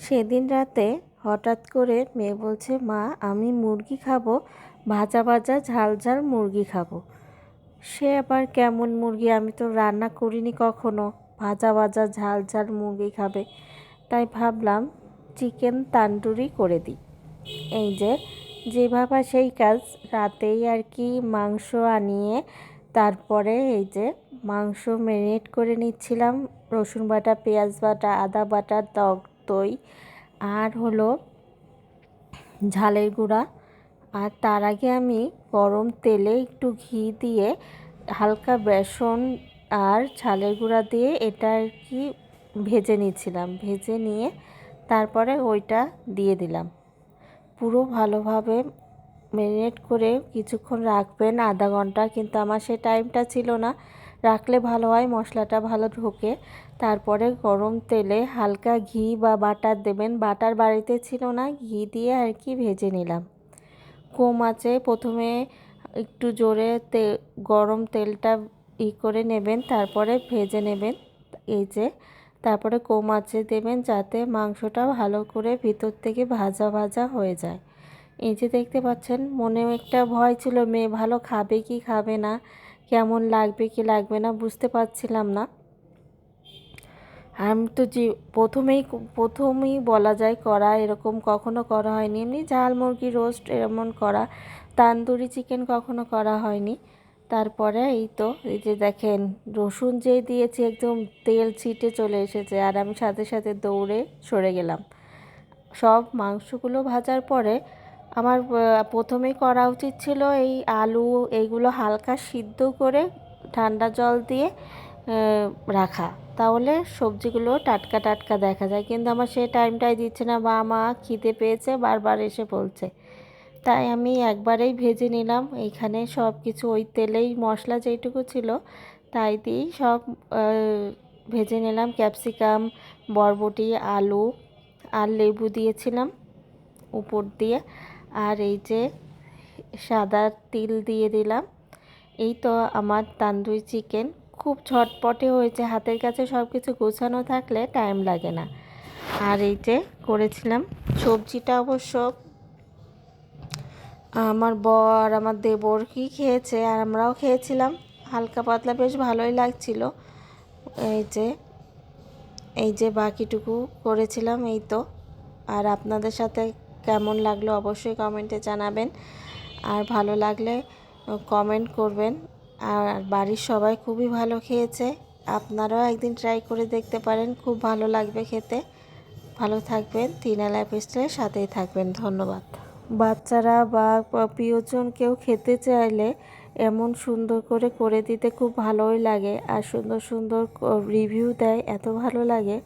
সেদিন রাতে হঠাৎ করে মেয়ে বলছে, মা আমি মুরগি খাবো, ভাজা ভাজা ঝাল ঝাল মুরগি খাবো। সে আবার কেমন মুরগি, আমি তো রান্না করিনি কখনো, ভাজা ভাজা ঝাল ঝাল মুরগি খাবে। তাই ভাবলাম চিকেন তান্দুরি করে দিই। এই যে ভাবা সেই কাজ, রাতেই আর কি মাংস আনিয়ে তারপরে এই যে মাংস ম্যারিনেট করে নিচ্ছিলাম। রসুন বাটা, পেঁয়াজ বাটা, আদা বাটা, টক দই আর হলো ঝালের গুঁড়া। আর তার আগে আমি গরম তেলে একটু ঘি দিয়ে হালকা বেসন আর ঝালের গুঁড়া দিয়ে এটা আর কি ভেজে নিচ্ছিলাম। ভেজে নিয়ে তারপরে ওইটা দিয়ে দিলাম। পুরো ভালোভাবে ম্যারিনেট করে কিছুক্ষণ রাখবেন, আধা ঘন্টা, কিন্তু আমার সে টাইমটা ছিল না। রাখলে ভালো হয়, মশলাটা ভালো ঢোকে। তারপরে গরম তেলে হালকা ঘি বা বাটার দেবেন, বাটার বাড়িতে ছিল না, ঘি দিয়ে আর কি ভেজে নিলাম। কম আঁচে প্রথমে একটু জোরে গরম তেলটা করে নেবেন, তারপরে ভেজে নেবেন। এই যে তারপরে কম আঁচে দেবেন যাতে মাংসটা ভালো করে ভিতর থেকে ভাজা ভাজা হয়ে যায়। এই যে দেখতে পাচ্ছেন, মনেও একটা ভয় ছিল, মেয়ে ভালো খাবে কি খাবে না, কেমন লাগবে কি লাগবে না বুঝতে পারছিলাম না। আমি তো যে প্রথমেই বলা যায় করা, এরকম কখনো করা হয়নি। এমনি ঝাল মুরগি রোস্ট এমন করা, তান্দুরি চিকেন কখনো করা হয়নি। তারপরে এই তো এই যে দেখেন, রসুন যেই দিয়েছি একদম তেল ছিটে চলে এসেছে, আর আমি সাথে সাথে দৌড়ে সরে গেলাম। সব মাংসগুলো ভাজার পরে আমার প্রথমেই করা উচিত ছিল এই আলু এইগুলো হালকা সিদ্ধ করে ঠান্ডা জল দিয়ে রাখা, তাহলে সবজিগুলো টাটকা টাটকা দেখা যায়। কিন্তু আমার সেই টাইমটাই দিচ্ছে না, বা মা খিদে পেয়েছে বারবার এসে বলছে। তাই আমি একবারেই ভেজে নিলাম। এইখানে সব কিছু ওই তেলেই মশলা যেইটুকু ছিল তাই দিয়েই সব ভেজে নিলাম। ক্যাপসিকাম, বরবটি, আলু আর লেবু দিয়েছিলাম উপর দিয়ে, আর এই যে সাদা তিল দিয়ে দিলাম। এই তো আমার তান্দুরি চিকেন খুব ঝটপটে হয়েছে, হাতের কাছে সব কিছু গোছানো থাকলে টাইম লাগে না। আর এই যে করেছিলাম সবজিটা, অবশ্য আমার বর আমার দেবর কি খেয়েছে আর আমরাও খেয়েছিলাম, হালকা পাতলা বেশ ভালোই লাগছিল। এই যে বাকিটুকু করেছিলাম এই তো। আর আপনাদের সাথে কেমন লাগলো অবশ্যই কমেন্টে জানাবেন, আর ভালো লাগলে কমেন্ট করবেন। আর বাড়ির সবাই খুবই ভালো খেয়েছে, আপনারাও একদিন ট্রাই করে দেখতে পারেন, খুব ভালো লাগবে খেতে। ভালো থাকবেন, টিনা লাইফস্টাইলের সাথেই থাকবেন। ধন্যবাদ। বাচ্চারা বা প্রিয়জন কেউ খেতে চাইলে এমন সুন্দর করে করে দিতে খুব ভালোই লাগে, আর সুন্দর সুন্দর রিভিউ দেয়, এত ভালো লাগে।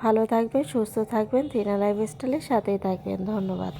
ভালো থাকবেন, সুস্থ থাকবেন, টিনা লাইফস্টাইলের সাথেই থাকবেন। ধন্যবাদ।